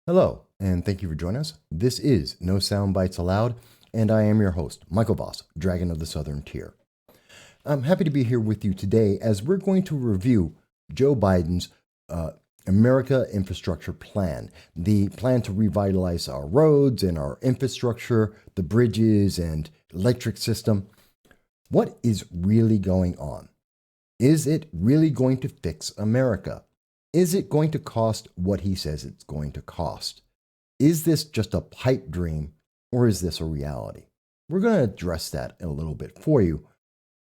Hello, and thank you for joining us. This is No Soundbites Allowed, and I am your host, Michael Voss, Dragon of the Southern Tier. I'm happy to be here with you today as we're going to review Joe Biden's America Infrastructure Plan, the plan to revitalize our roads and our infrastructure, the bridges and electric system. What is really going on? Is it really going to fix America? Is it going to cost what he says it's going to cost? Is this just a pipe dream or is this a reality? We're going to address that a little bit for you.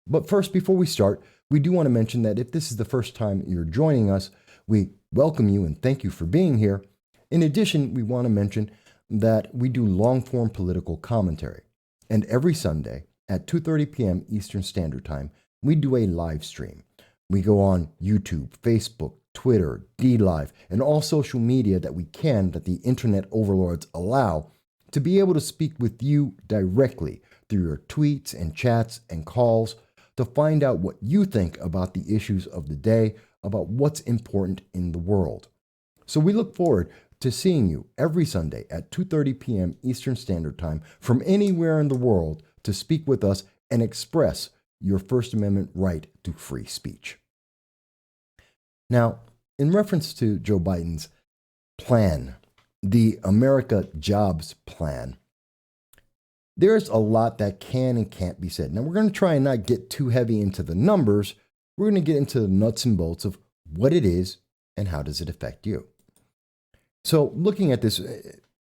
But first, before we start, we do want to mention that if this is the first time you're joining us, we welcome you and thank you for being here. In addition, we want to mention that we do long-form political commentary. And every Sunday at 2:30 p.m. Eastern Standard Time, we do a live stream. We go on YouTube, Facebook, Twitter, DLive, and all social media that we can that the internet overlords allow to be able to speak with you directly through your tweets and chats and calls to find out what you think about the issues of the day, about what's important in the world. So we look forward to seeing you every Sunday at 2:30 p.m. Eastern Standard Time from anywhere in the world to speak with us and express your First Amendment right to free speech. Now, in reference to Joe Biden's plan, the America Jobs Plan, there's a lot that can and can't be said. Now, we're going to try and not get too heavy into the numbers. We're going to get into the nuts and bolts of what it is and how does it affect you. So looking at this,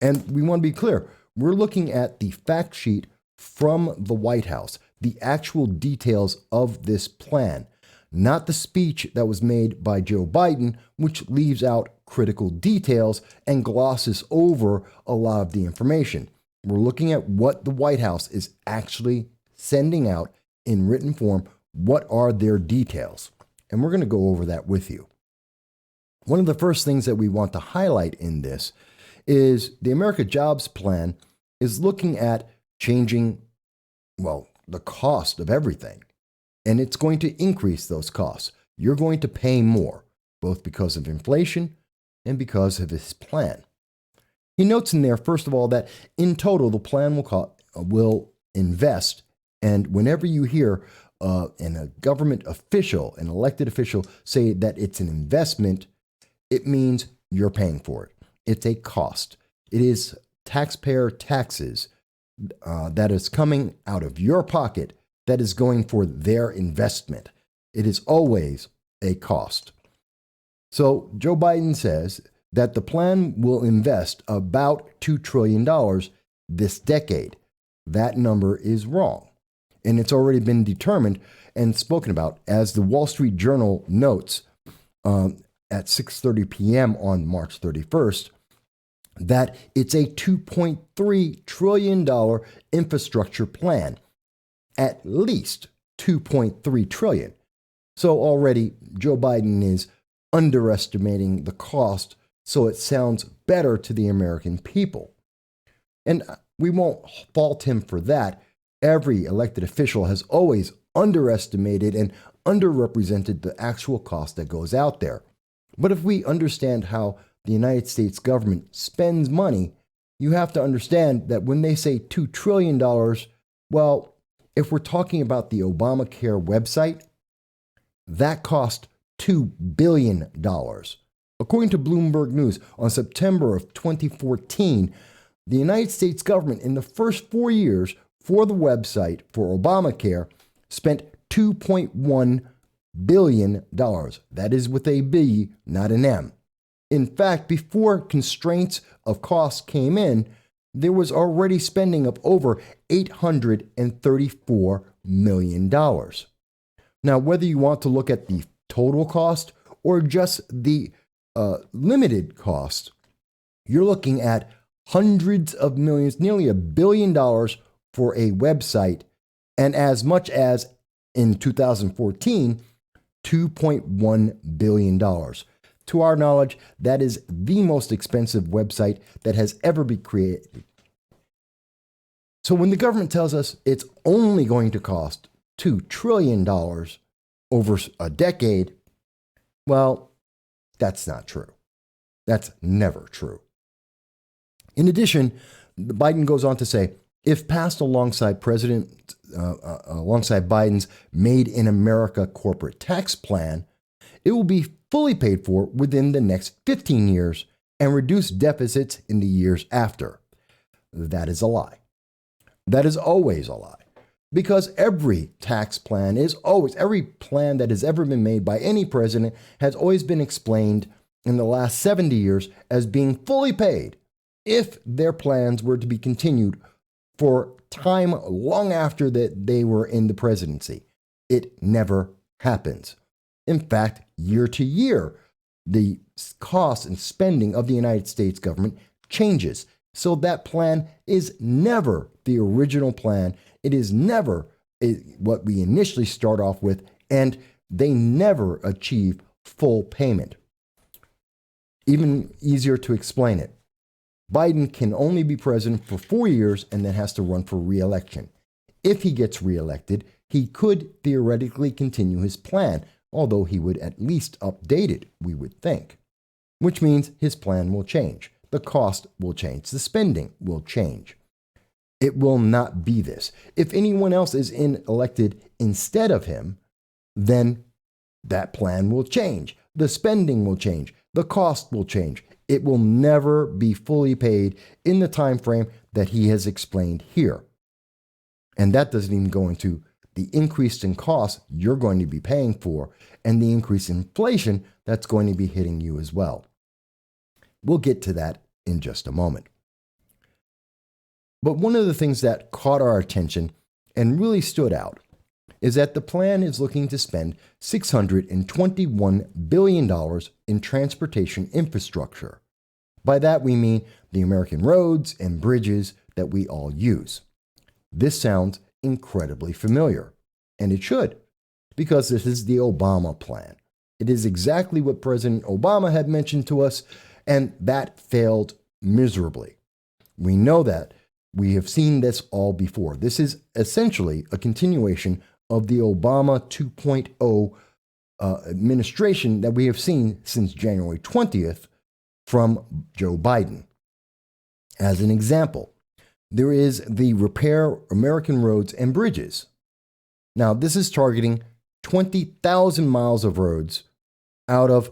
and we want to be clear, we're looking at the fact sheet from the White House, the actual details of this plan, not the speech that was made by Joe Biden, which leaves out critical details and glosses over a lot of the information. We're looking at what the White House is actually sending out in written form. What are their details? And we're going to go over that with you. One of the first things that we want to highlight in this is the America Jobs Plan is looking at changing, the cost of everything. And it's going to increase those costs. You're going to pay more, both because of inflation and because of his plan. He notes in there, first of all, that in total, the plan will invest. And whenever you hear a government official, an elected official, say that it's an investment, it means you're paying for it. It's a cost. It is taxpayer taxes that is coming out of your pocket that is going for their investment. It is always a cost. So Joe Biden says that the plan will invest about $2 trillion this decade. That number is wrong. And it's already been determined and spoken about, as the Wall Street Journal notes at 6:30 p.m. on March 31st, that it's a $2.3 trillion infrastructure plan. At least $2.3 trillion. So already Joe Biden is underestimating the cost, so it sounds better to the American people. And we won't fault him for that. Every elected official has always underestimated and underrepresented the actual cost that goes out there. But if we understand how the United States government spends money, you have to understand that when they say $2 trillion, if we're talking about the Obamacare website, that cost $2 billion. According to Bloomberg News, on September of 2014, the United States government in the first 4 years for the website for Obamacare spent $2.1 billion. That is with a B, not an M. In fact, before constraints of costs came in, there was already spending of over $834 million. Now, whether you want to look at the total cost or just the limited cost, you're looking at hundreds of millions, nearly $1 billion for a website, and as much as in 2014, $2.1 billion. To our knowledge, that is the most expensive website that has ever been created. So when the government tells us it's only going to cost $2 trillion over a decade, well, that's not true. That's never true. In addition, Biden goes on to say, if passed alongside alongside Biden's Made in America corporate tax plan, it will be fully paid for within the next 15 years and reduce deficits in the years after. That is a lie. That is always a lie. Because every tax plan every plan that has ever been made by any president has always been explained in the last 70 years as being fully paid if their plans were to be continued for time long after that they were in the presidency. It never happens. In fact, year to year, the cost and spending of the United States government changes. So that plan is never the original plan. It is never what we initially start off with, and they never achieve full payment. Even easier to explain it. Biden can only be president for 4 years and then has to run for re-election. If he gets re-elected, he could theoretically continue his plan, although he would at least update it, we would think. Which means his plan will change. The cost will change. The spending will change. It will not be this. If anyone else is elected instead of him, then that plan will change. The spending will change. The cost will change. It will never be fully paid in the time frame that he has explained here. And that doesn't even go into the increase in costs you're going to be paying for and the increase in inflation that's going to be hitting you as well. We'll get to that in just a moment. But one of the things that caught our attention and really stood out is that the plan is looking to spend $621 billion in transportation infrastructure. By that, we mean the American roads and bridges that we all use. This sounds incredibly familiar, and it should, because this is the Obama plan. It is exactly what President Obama had mentioned to us, and that failed miserably. We know that. We have seen this all before. This is essentially a continuation of the Obama 2.0 administration that we have seen since January 20th from Joe Biden. As an example, there is the Repair American Roads and Bridges. Now, this is targeting 20,000 miles of roads out of,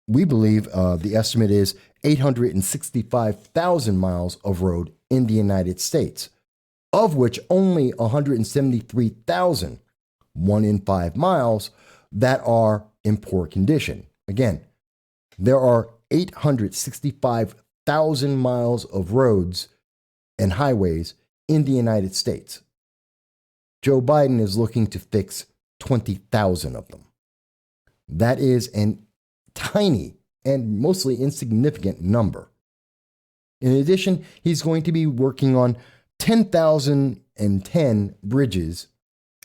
we believe the estimate is 865,000 miles of road in the United States, of which only 173,000, 1 in 5 miles, that are in poor condition. Again, there are 865,000 miles of roads and highways in the United States. Joe Biden is looking to fix 20,000 of them. That is a tiny and mostly insignificant number. In addition, he's going to be working on 10,010 bridges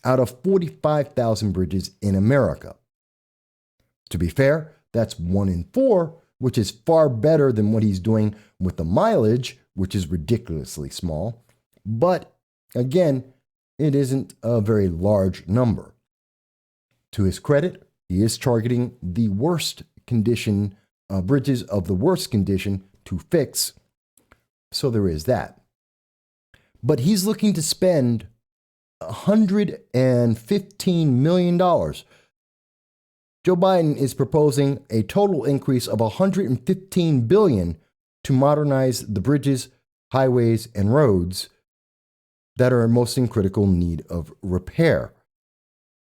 out of 45,000 bridges in America. To be fair, that's 1 in 4, which is far better than what he's doing with the mileage, which is ridiculously small. But again, it isn't a very large number. To his credit, he is targeting the worst condition, bridges of the worst condition to fix. So there is that. But he's looking to spend $115 million. Joe Biden is proposing a total increase of $115 billion to modernize the bridges, highways, and roads that are most in critical need of repair.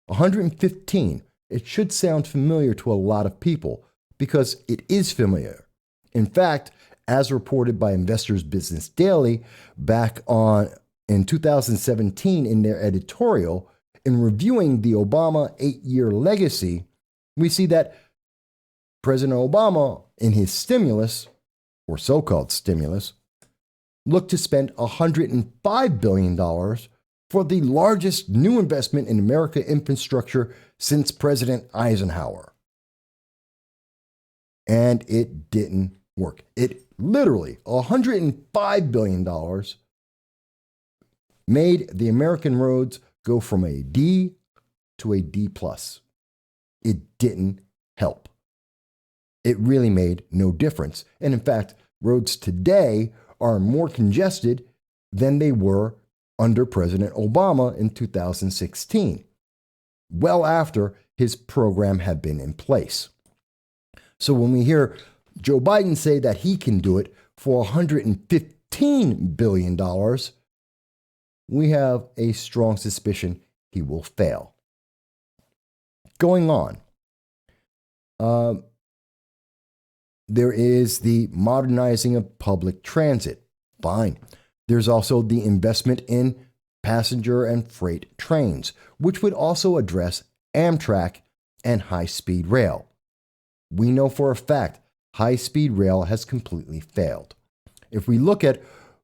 115. It should sound familiar to a lot of people because it is familiar. In fact, as reported by Investors Business Daily back in 2017 in their editorial, in reviewing the Obama 8-year legacy, we see that President Obama, in his stimulus, or so-called stimulus, looked to spend $105 billion for the largest new investment in American infrastructure since President Eisenhower. And it didn't work. It literally, $105 billion made the American roads go from a D to a D+. It didn't help. It really made no difference. And in fact, roads today are more congested than they were under President Obama in 2016, well after his program had been in place. So when we hear Joe Biden say that he can do it for $115 billion, we have a strong suspicion he will fail. Going on, there is the modernizing of public transit. Fine. There's also the investment in passenger and freight trains, which would also address Amtrak and high-speed rail. We know for a fact high-speed rail has completely failed. If we look at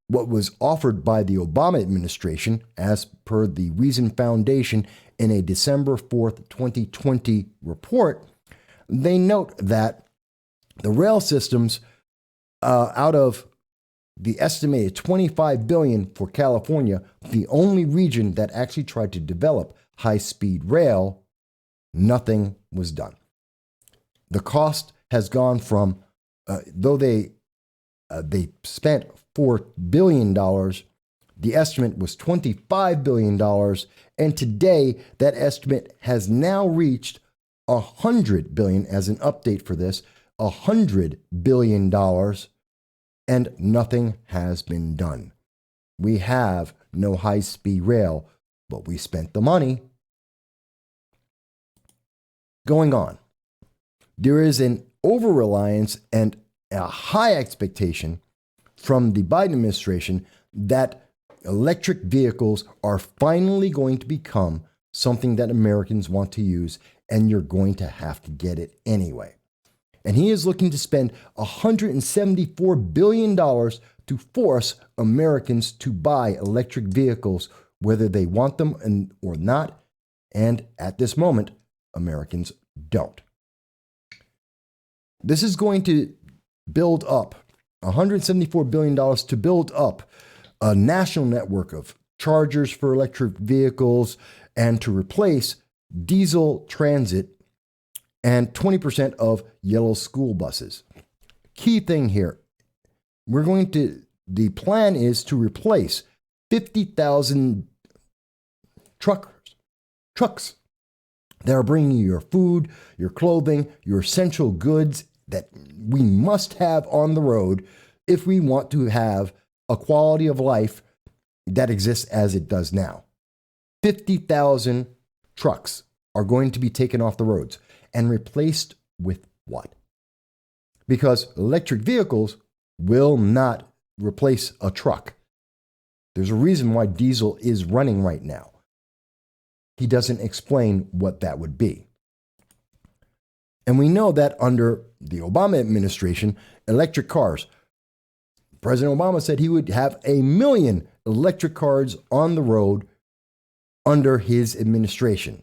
what was offered by the Obama administration, as per the Reason Foundation in a December 4th, 2020 report, they note that the rail systems, out of the estimated $25 billion for California, the only region that actually tried to develop high-speed rail, nothing was done. The cost has gone from, though they spent $4 billion, the estimate was $25 billion, and today that estimate has now reached $100 billion. As an update for this, $100 billion, and nothing has been done. We have no high-speed rail, but we spent the money. Going on, there is an over-reliance and a high expectation from the Biden administration that electric vehicles are finally going to become something that Americans want to use, and you're going to have to get it anyway. And he is looking to spend $174 billion to force Americans to buy electric vehicles, whether they want them or not. And at this moment, Americans don't. This is going to build up $174 billion to build up a national network of chargers for electric vehicles and to replace diesel transit and 20% of yellow school buses. Key thing here, the plan is to replace 50,000 trucks that are bringing you your food, your clothing, your essential goods that we must have on the road if we want to have a quality of life that exists as it does now. 50,000 trucks are going to be taken off the roads and replaced with what? Because electric vehicles will not replace a truck. There's a reason why diesel is running right now. He doesn't explain what that would be. And we know that under the Obama administration, electric cars, President Obama said he would have 1 million electric cars on the road under his administration.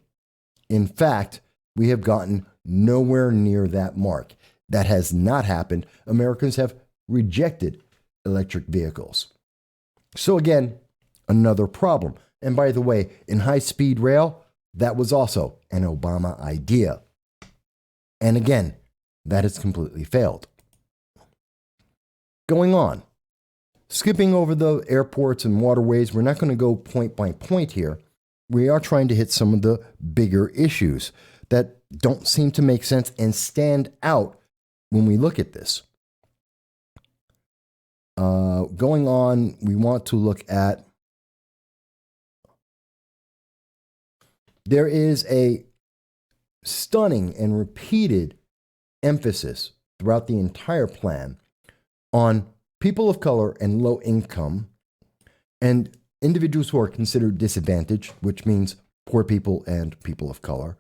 In fact, we have gotten nowhere near that mark. That has not happened. Americans have rejected electric vehicles. So again, another problem. And by the way, in high-speed rail, that was also an Obama idea. And again, that has completely failed. Going on, skipping over the airports and waterways, we're not going to go point by point here. We are trying to hit some of the bigger issues that don't seem to make sense and stand out when we look at this. Going on, we want to look at, there is a stunning and repeated emphasis throughout the entire plan on people of color and low income and individuals who are considered disadvantaged, which means poor people and people of color,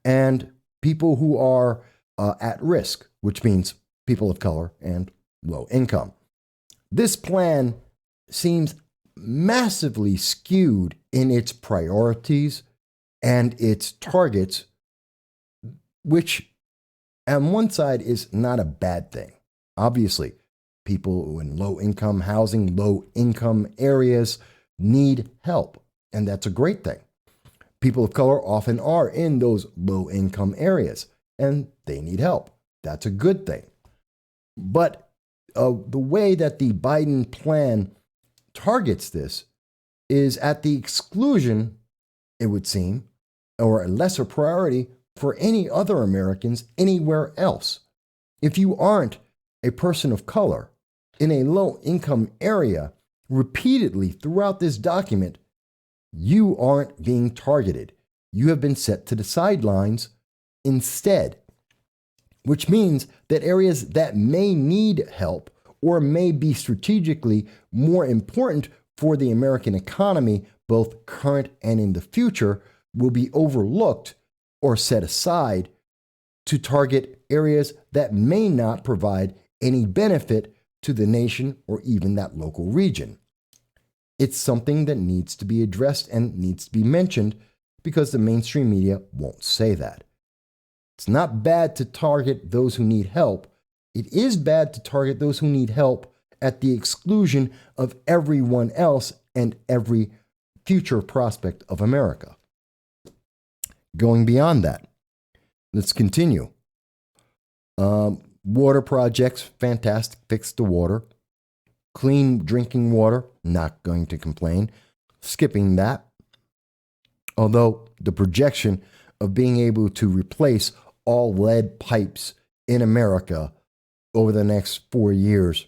and people who are at risk, which means people of color and low income. This plan seems massively skewed in its priorities and its targets, which on one side is not a bad thing. Obviously, people in low-income housing, low-income areas need help, and that's a great thing. People of color often are in those low-income areas, and they need help. That's a good thing. But the way that the Biden plan targets this is at the exclusion, it would seem, or a lesser priority for any other Americans anywhere else. If you aren't a person of color in a low income area, repeatedly throughout this document, you aren't being targeted. You have been set to the sidelines instead, which means that areas that may need help or may be strategically more important for the American economy, both current and in the future, will be overlooked or set aside to target areas that may not provide any benefit to the nation or even that local region. It's something that needs to be addressed and needs to be mentioned because the mainstream media won't say that. It's not bad to target those who need help. It is bad to target those who need help at the exclusion of everyone else and every future prospect of America. Going beyond that, let's continue. Water projects, fantastic, fix the water. Clean drinking water, not going to complain. Skipping that. Although the projection of being able to replace all lead pipes in America over the next 4 years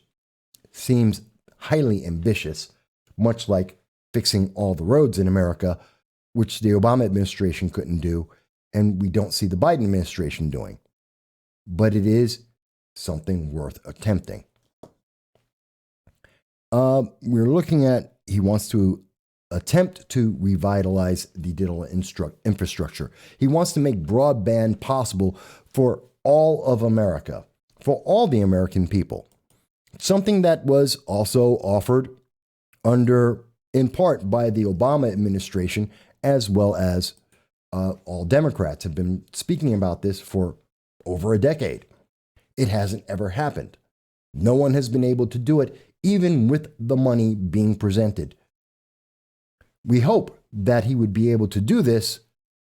seems highly ambitious, much like fixing all the roads in America, which the Obama administration couldn't do, and we don't see the Biden administration doing. But it is something worth attempting. We're looking at, he wants to attempt to revitalize the digital infrastructure. He wants to make broadband possible for all of America, for all the American people. Something that was also offered in part by the Obama administration, as well as all Democrats have been speaking about this for over a decade. It hasn't ever happened. No one has been able to do it, even with the money being presented. We hope that he would be able to do this,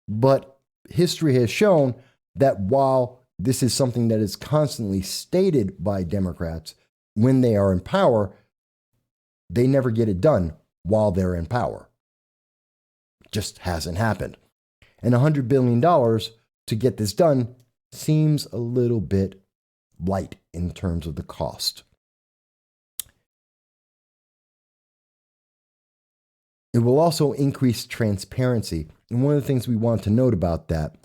but history has shown that while this is something that is constantly stated by Democrats when they are in power, they never get it done while they're in power. Just hasn't happened. And $100 billion to get this done seems a little bit light in terms of the cost. It will also increase transparency. And one of the things we want to note about that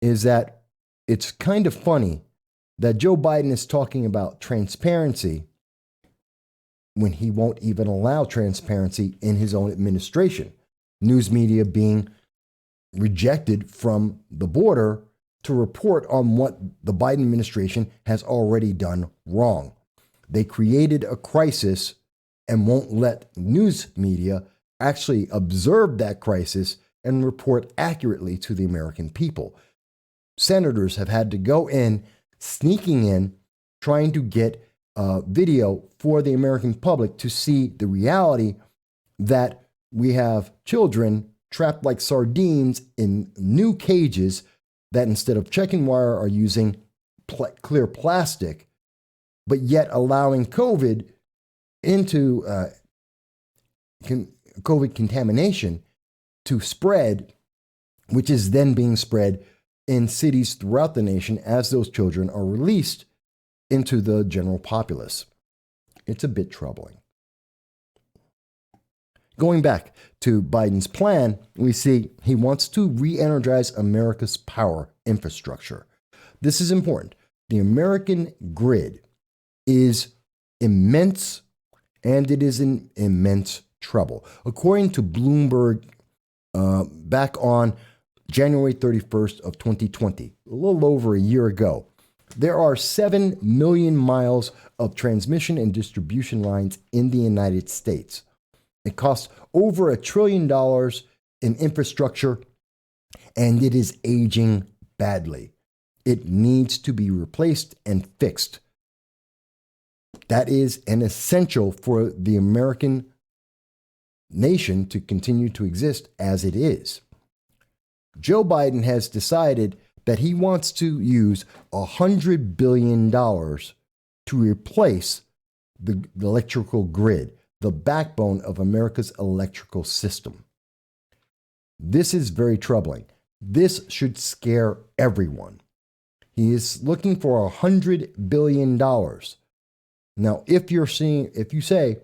is that it's kind of funny that Joe Biden is talking about transparency when he won't even allow transparency in his own administration. News media being rejected from the border to report on what the Biden administration has already done wrong. They created a crisis and won't let news media actually observe that crisis and report accurately to the American people. Senators have had to go in, sneaking in, trying to get video for the American public to see the reality that we have children trapped like sardines in new cages that instead of chicken wire are using clear plastic, but yet allowing COVID into COVID contamination to spread, which is then being spread in cities throughout the nation as those children are released into the general populace. It's a bit troubling. Going back to Biden's plan, we see he wants to re-energize America's power infrastructure. This is important. The American grid is immense, and it is in immense trouble. According to Bloomberg, back on January 31st of 2020, a little over a year ago, there are 7 million miles of transmission and distribution lines in the United States. It costs over $1 trillion in infrastructure, and it is aging badly. It needs to be replaced and fixed. That is an essential for the American nation to continue to exist as it is. Joe Biden has decided that he wants to use $100 billion to replace the electrical grid, the backbone of America's electrical system. This is very troubling. This should scare everyone. He is looking for $100 billion. Now, if you say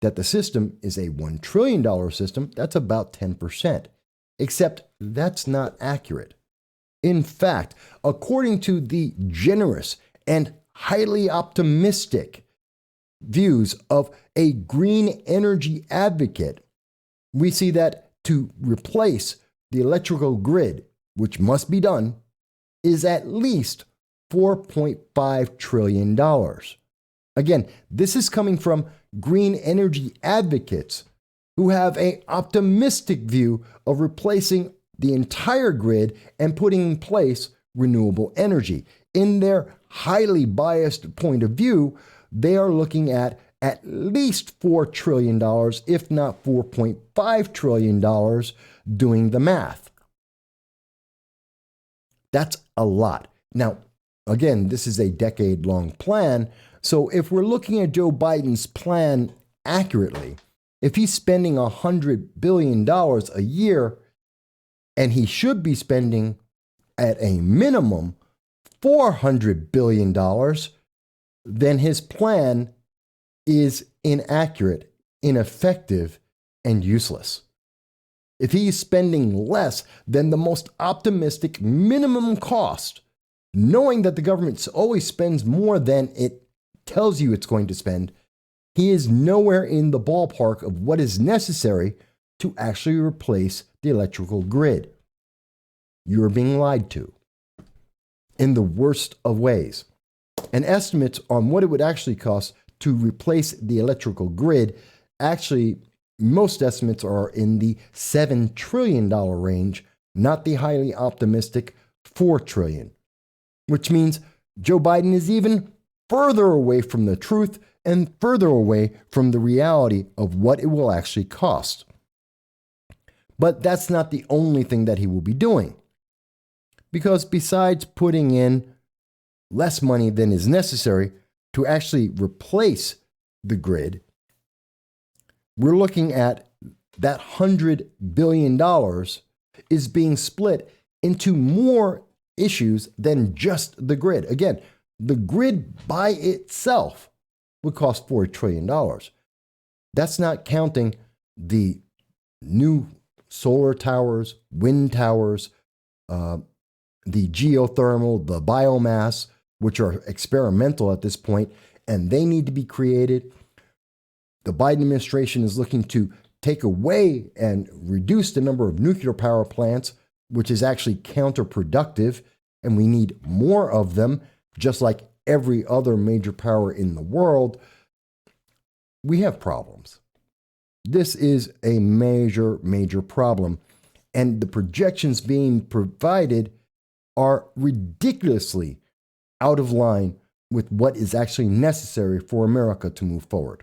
that the system is a $1 trillion system, that's about 10%. Except that's not accurate. In fact, according to the generous and highly optimistic views of a green energy advocate, we see that to replace the electrical grid, which must be done, is at least $4.5 trillion. Again, this is coming from green energy advocates who have an optimistic view of replacing the entire grid and putting in place renewable energy. In their highly biased point of view, they are looking at least $4 trillion, if not $4.5 trillion, doing the math. That's a lot. Now, again, this is a decade-long plan, so if we're looking at Joe Biden's plan accurately, if he's spending $100 billion a year, and he should be spending at a minimum $400 billion, then his plan is inaccurate, ineffective, and useless. If he's spending less than the most optimistic minimum cost, knowing that the government always spends more than it tells you it's going to spend, he is nowhere in the ballpark of what is necessary to actually replace the electrical grid. You're being lied to in the worst of ways. And estimates on what it would actually cost to replace the electrical grid, actually, most estimates are in the $7 trillion range, not the highly optimistic $4 trillion, which means Joe Biden is even further away from the truth and further away from the reality of what it will actually cost. But that's not the only thing that he will be doing. Because besides putting in less money than is necessary to actually replace the grid, we're looking at that $100 billion is being split into more issues than just the grid. Again, the grid by itself would cost $4 trillion. That's not counting the new solar towers, wind towers, the geothermal, the biomass, which are experimental at this point, and they need to be created. The Biden administration is looking to take away and reduce the number of nuclear power plants, which is actually counterproductive, and we need more of them, just like every other major power in the world. We have problems. This is a major, major problem, and the projections being provided are ridiculously out of line with what is actually necessary for America to move forward.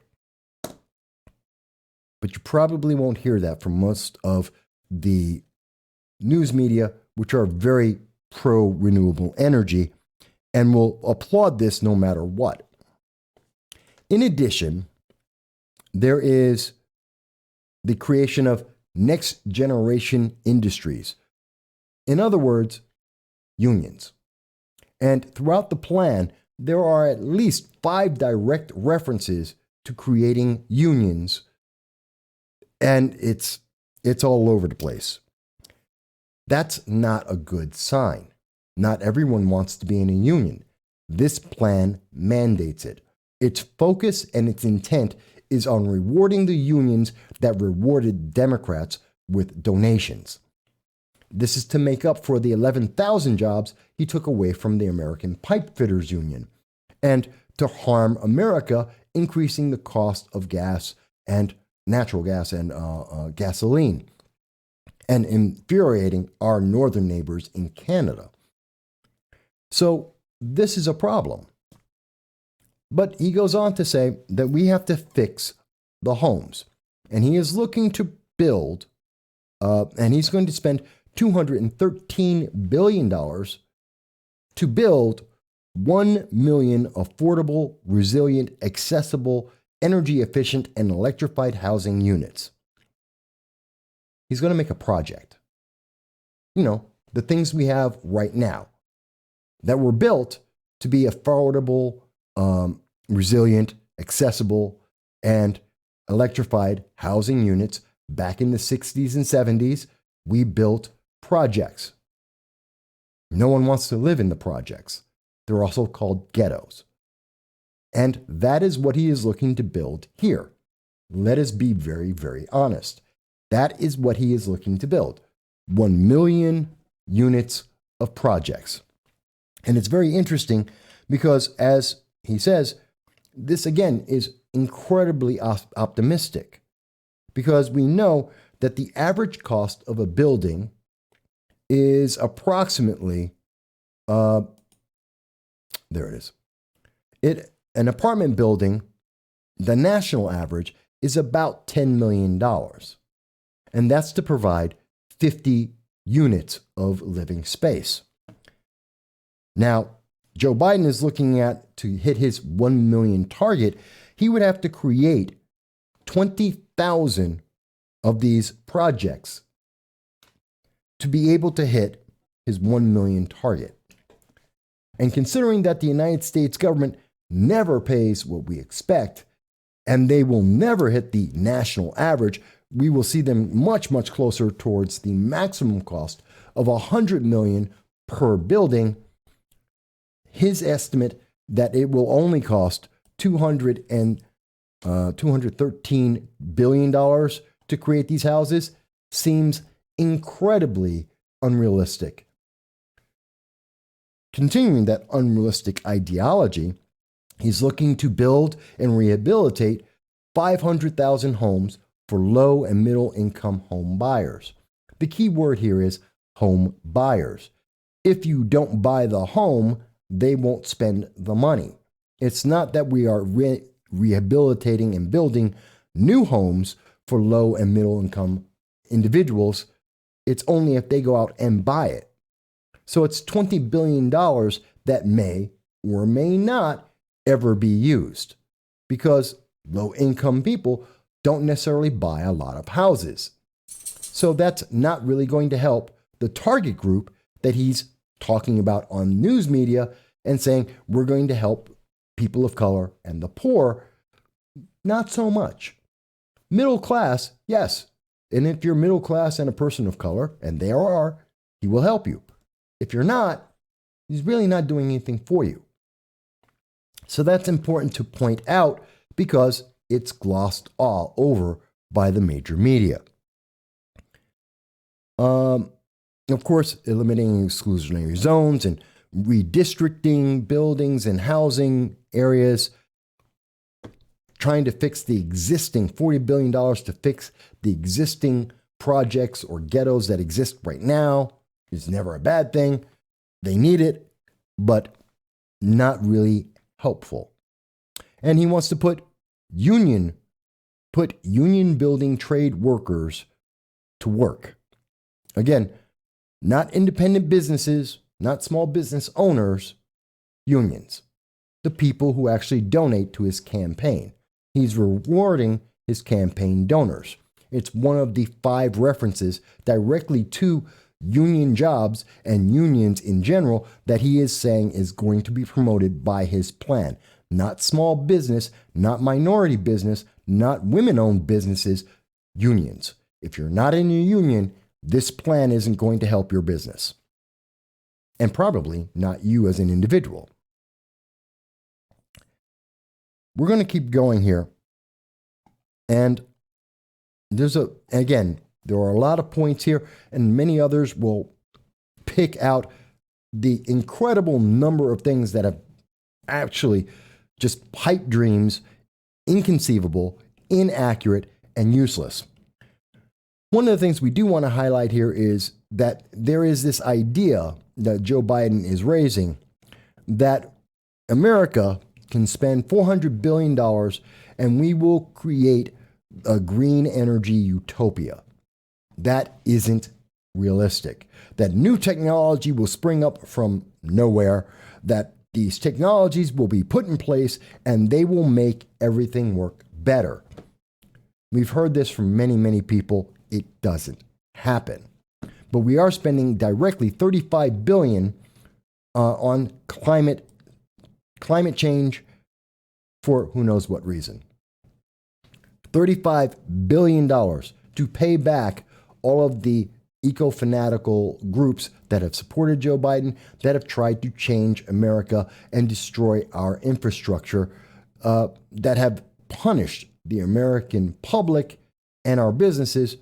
But you probably won't hear that from most of the news media, which are very pro-renewable energy and will applaud this no matter what. In addition, there is the creation of next generation industries. In other words, unions. And throughout the plan, there are at least 5 direct references to creating unions, and it's all over the place. That's not a good sign. Not everyone wants to be in a union. This plan mandates it. Its focus and its intent is on rewarding the unions that rewarded Democrats with donations. This is to make up for the 11,000 jobs he took away from the American Pipe Fitters Union, and to harm America, increasing the cost of gas and natural gas and gasoline, and infuriating our northern neighbors in Canada. So this is a problem. But he goes on to say that we have to fix the homes. And he is looking to build, and he's going to spend $213 billion to build 1 million affordable, resilient, accessible, energy efficient, and electrified housing units. He's going to make a project. You know, the things we have right now that were built to be affordable, resilient, accessible, and electrified housing units. Back in the 60s and 70s, we built projects. No one wants to live in the projects. They're also called ghettos. And that is what he is looking to build here. Let us be very, very honest. That is what he is looking to build. 1 million units of projects. And it's very interesting because, as he says, this again is incredibly optimistic, because we know that the average cost of a building is approximately, there it is. An apartment building, the national average is about $10 million. And that's to provide 50 units of living space. Now, Joe Biden is looking at, to hit his 1 million target, he would have to create 20,000 of these projects to be able to hit his 1 million target. And considering that the United States government never pays what we expect, and they will never hit the national average, we will see them much, much closer towards the maximum cost of $100 million per building. His estimate that it will only cost $213 billion to create these houses seems incredibly unrealistic. Continuing that unrealistic ideology, he's looking to build and rehabilitate 500,000 homes for low and middle income home buyers. The key word here is home buyers. If you don't buy the home, they won't spend the money. It's not that we are rehabilitating and building new homes for low and middle income individuals. It's only if they go out and buy it. So it's $20 billion that may or may not ever be used, because low income people don't necessarily buy a lot of houses. So that's not really going to help the target group that he's talking about on news media and saying we're going to help people of color and the poor. Not so much. Middle class, yes. And if you're middle class and a person of color, and there are, he will help you. If you're not, he's really not doing anything for you. So that's important to point out, because it's glossed all over by the major media. Of course, eliminating exclusionary zones and redistricting buildings and housing areas, trying to fix the existing $40 billion to fix the existing projects or ghettos that exist right now is never a bad thing. They need it, but not really helpful. And he wants to put union building trade workers to work. Again, not independent businesses, not small business owners, unions, the people who actually donate to his campaign. He's rewarding his campaign donors. It's one of the 5 references directly to union jobs and unions in general that he is saying is going to be promoted by his plan. Not small business, not minority business, not women-owned businesses, unions. If you're not in a union, this plan isn't going to help your business. And probably not you as an individual. We're going to keep going here. And there are a lot of points here, and many others will pick out the incredible number of things that have actually just pipe dreams, inconceivable, inaccurate, and useless. One of the things we do want to highlight here is that there is this idea that Joe Biden is raising that America can spend $400 billion and we will create a green energy utopia. That isn't realistic. That new technology will spring up from nowhere, that these technologies will be put in place and they will make everything work better. We've heard this from many, many people. It doesn't happen. But we are spending directly $35 billion on climate change for who knows what reason. $35 billion to pay back all of the eco-fanatical groups that have supported Joe Biden, that have tried to change America and destroy our infrastructure, that have punished the American public and our businesses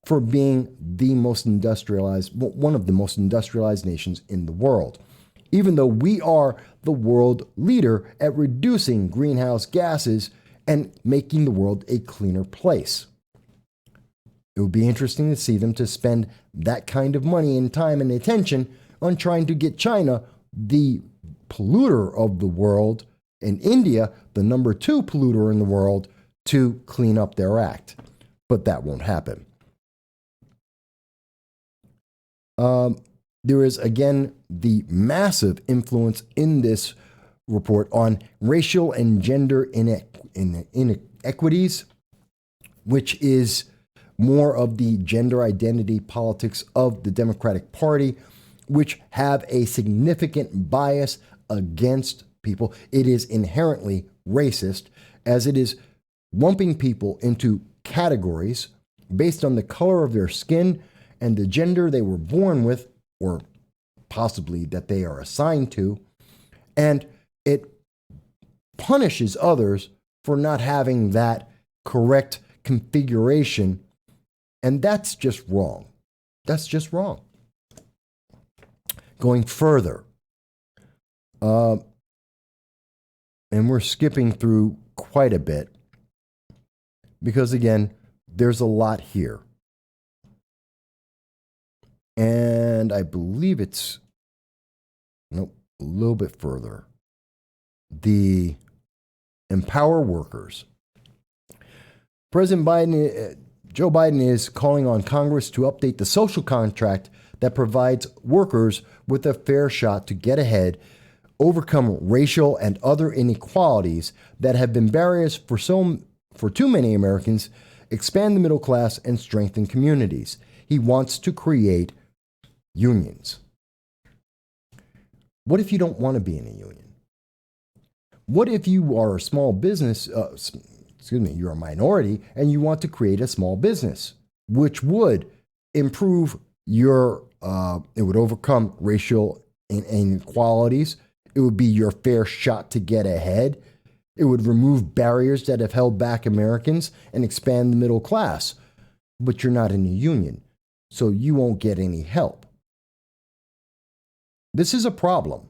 for being the most industrialized, one of the most industrialized nations in the world. Even though we are the world leader at reducing greenhouse gases and making the world a cleaner place. It would be interesting to see them to spend that kind of money and time and attention on trying to get China, the polluter of the world, and India, the number 2 polluter in the world, to clean up their act. But that won't happen. There is, again, the massive influence in this report on racial and gender inequities, which is more of the gender identity politics of the Democratic Party, which have a significant bias against people. It is inherently racist, as it is lumping people into categories based on the color of their skin and the gender they were born with, or possibly that they are assigned to, and it punishes others for not having that correct configuration, and that's just wrong. That's just wrong. Going further, and we're skipping through quite a bit, because again, there's a lot here. And I believe it's, a little bit further. The empower workers. President Biden, Joe Biden is calling on Congress to update the social contract that provides workers with a fair shot to get ahead, overcome racial and other inequalities that have been barriers for too many Americans, expand the middle class, and strengthen communities. He wants to create unions. What if you don't want to be in a union? What if you are a small business, you're a minority, and you want to create a small business, which would improve your, it would overcome racial inequalities. It would be your fair shot to get ahead. It would remove barriers that have held back Americans and expand the middle class. But you're not in a union, so you won't get any help. This is a problem,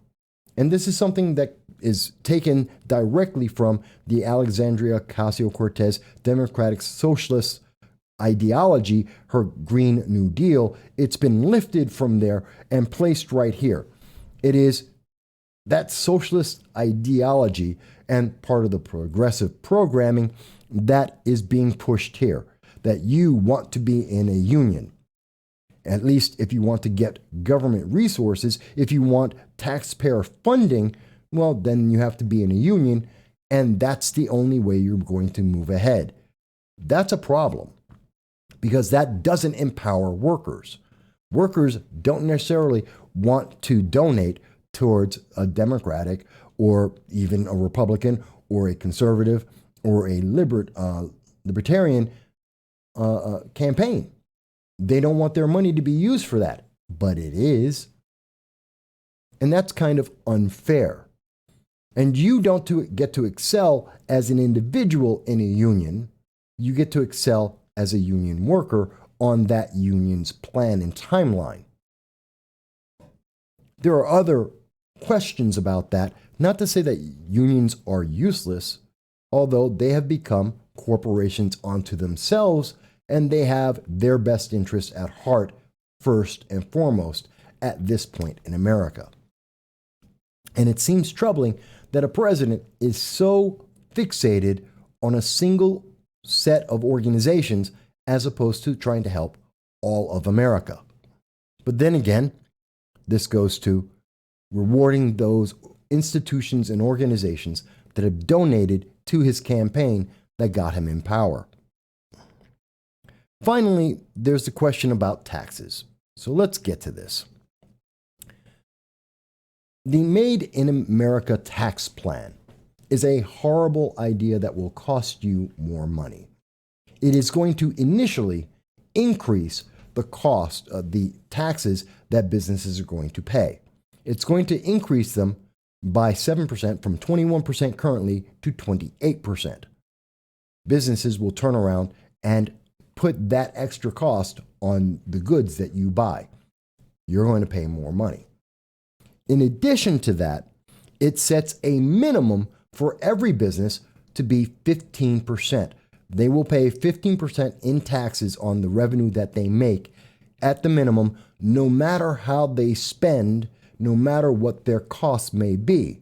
and this is something that is taken directly from the Alexandria Ocasio-Cortez Democratic Socialist ideology, her Green New Deal. It's been lifted from there and placed right here. It is that socialist ideology and part of the progressive programming that is being pushed here, that you want to be in a union. At least if you want to get government resources, if you want taxpayer funding, well, then you have to be in a union, and that's the only way you're going to move ahead. That's a problem, because that doesn't empower workers. Workers don't necessarily want to donate towards a Democratic or even a Republican or a conservative or a libertarian campaign. They don't want their money to be used for that, but it is. And that's kind of unfair. And you don't get to excel as an individual in a union. You get to excel as a union worker on that union's plan and timeline. There are other questions about that, not to say that unions are useless, although they have become corporations unto themselves, and they have their best interests at heart first and foremost at this point in America. And it seems troubling that a president is so fixated on a single set of organizations as opposed to trying to help all of America. But then again, this goes to rewarding those institutions and organizations that have donated to his campaign that got him in power. Finally, there's the question about taxes. So let's get to this. The Made in America tax plan is a horrible idea that will cost you more money. It is going to initially increase the cost of the taxes that businesses are going to pay. It's going to increase them by 7% from 21% currently to 28%. Businesses will turn around and put that extra cost on the goods that you buy. You're going to pay more money. In addition to that, it sets a minimum for every business to be 15%. They will pay 15% in taxes on the revenue that they make at the minimum, no matter how they spend, no matter what their costs may be.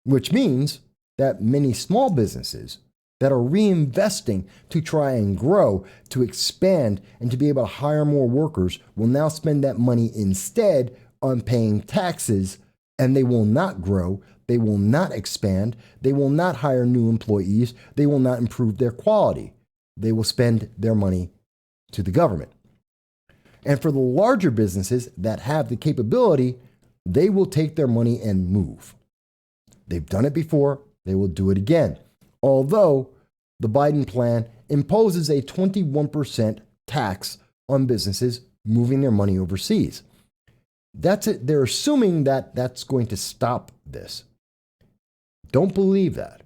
Which means that many small businesses that are reinvesting to try and grow, to expand, and to be able to hire more workers will now spend that money instead on paying taxes, and they will not grow, they will not expand, they will not hire new employees, they will not improve their quality. They will spend their money to the government. And for the larger businesses that have the capability, they will take their money and move. They've done it before, they will do it again. Although the Biden plan imposes a 21% tax on businesses moving their money overseas. That's it. They're assuming that that's going to stop this. Don't believe that.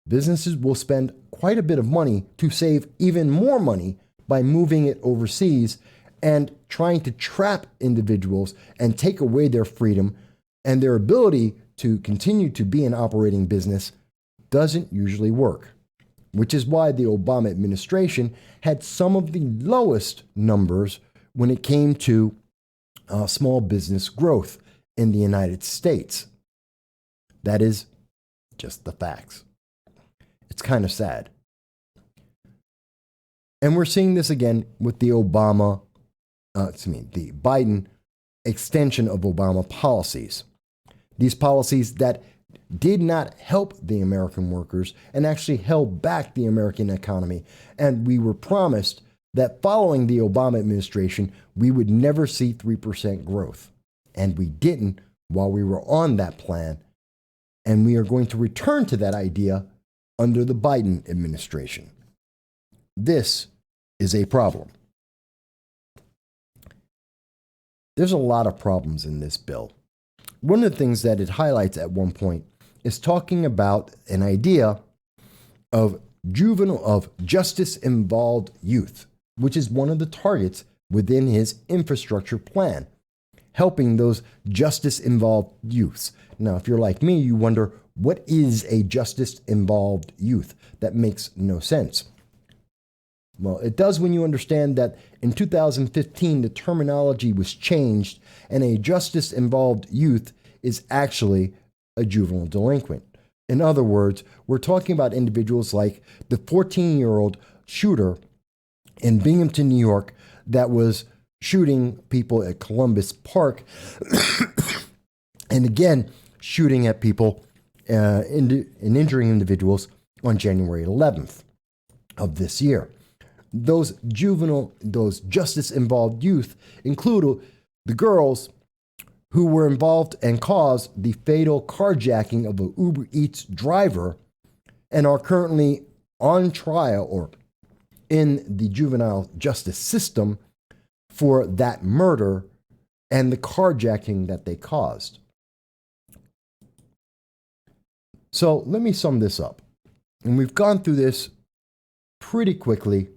Businesses will spend quite a bit of money to save even more money by moving it overseas and trying to trap individuals and take away their freedom and their ability to continue to be an operating business doesn't usually work, which is why the Obama administration had some of the lowest numbers when it came to small business growth in the United States. That is just the facts. It's kind of sad. And we're seeing this again with the the Biden extension of Obama policies. These policies that did not help the American workers and actually held back the American economy. And we were promised that following the Obama administration, we would never see 3% growth. And we didn't while we were on that plan. And we are going to return to that idea under the Biden administration. This is a problem. There's a lot of problems in this bill. One of the things that it highlights at one point is talking about an idea of justice-involved youth, which is one of the targets within his infrastructure plan, helping those justice-involved youths. Now, if you're like me, you wonder, what is a justice-involved youth? That makes no sense. Well, it does when you understand that in 2015, the terminology was changed, and a justice-involved youth is actually a juvenile delinquent. In other words, we're talking about individuals like the 14-year-old shooter in Binghamton, New York, that was shooting people at Columbus Park, and again, shooting at people and injuring individuals on January 11th of this year. Those justice-involved youth include the girls who were involved and caused the fatal carjacking of an Uber Eats driver and are currently on trial or in the juvenile justice system for that murder and the carjacking that they caused. So let me sum this up. And we've gone through this pretty quickly,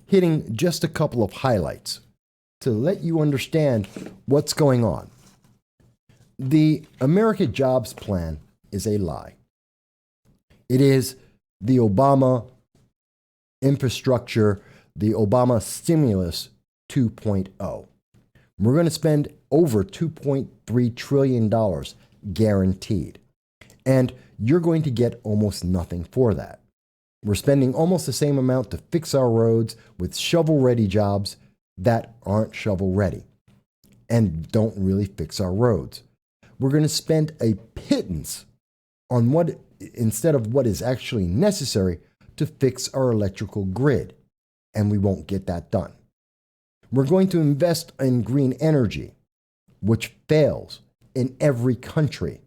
hitting just a couple of highlights to let you understand what's going on. The America Jobs Plan is a lie. It is the Obama infrastructure, the Obama stimulus 2.0. We're going to spend over $2.3 trillion guaranteed. And you're going to get almost nothing for that. We're spending almost the same amount to fix our roads with shovel-ready jobs that aren't shovel-ready and don't really fix our roads. we're going to spend a pittance on what instead of what is actually necessary to fix our electrical grid, and we won't get that done. We're going to invest in green energy, which fails in every country,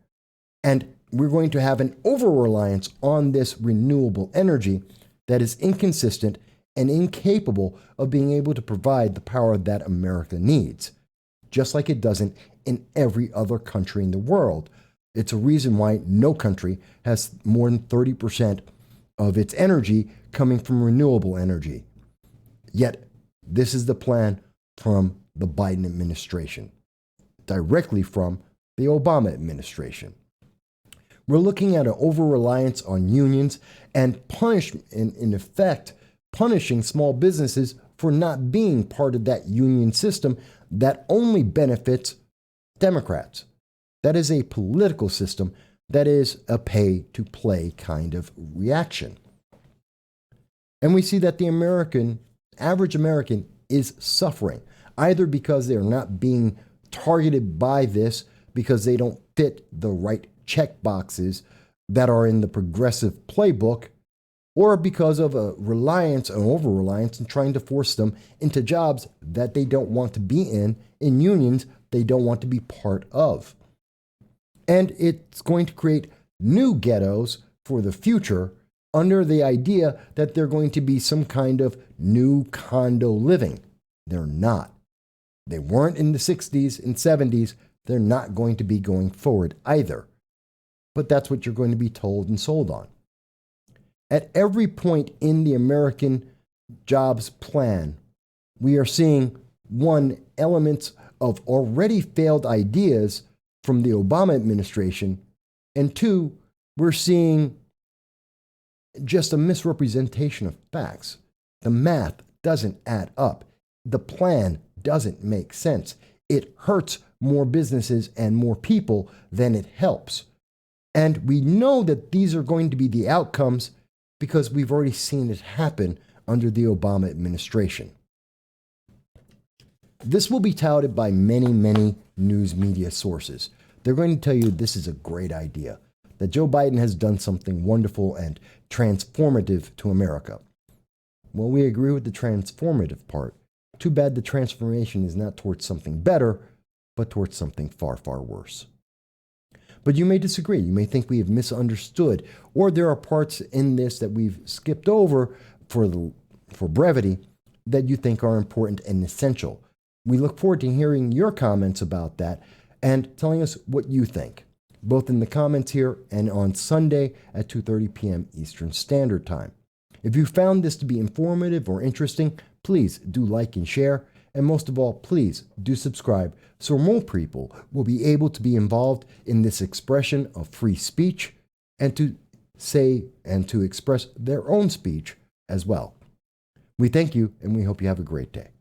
and we're going to have an over-reliance on this renewable energy that is inconsistent and incapable of being able to provide the power that America needs, just like it doesn't in every other country in the world. It's a reason why no country has more than 30% of its energy coming from renewable energy. Yet, this is the plan from the Biden administration, directly from the Obama administration. We're looking at an over-reliance on unions and in effect, punishing small businesses for not being part of that union system that only benefits Democrats. That is a political system that is a pay-to-play kind of reaction. And we see that the average American is suffering, either because they're not being targeted by this because they don't fit the right check boxes that are in the progressive playbook, or because of a reliance, an over-reliance, and trying to force them into jobs that they don't want to be in unions they don't want to be part of. And it's going to create new ghettos for the future under the idea that they're going to be some kind of new condo living. They're not. They weren't in the 60s and 70s. They're not going to be going forward either. But that's what you're going to be told and sold on. At every point in the American jobs plan, we are seeing, one, elements of already failed ideas from the Obama administration, and two, we're seeing just a misrepresentation of facts. The math doesn't add up. The plan doesn't make sense. It hurts more businesses and more people than it helps. And we know that these are going to be the outcomes because we've already seen it happen under the Obama administration. This will be touted by many news media sources. They're going to tell you this is a great idea, that Joe Biden has done something wonderful and transformative to America. Well, we agree with the transformative part. Too bad the transformation is not towards something better, but towards something far worse. But you may disagree. You may think we have misunderstood, or there are parts in this that we've skipped over for brevity that you think are important and essential. We look forward to hearing your comments about that and telling us what you think, both in the comments here and on Sunday at 2:30 p.m. Eastern Standard Time. If you found this to be informative or interesting, please do like and share. And most of all, please do subscribe so more people will be able to be involved in this expression of free speech and to say and to express their own speech as well. We thank you and we hope you have a great day.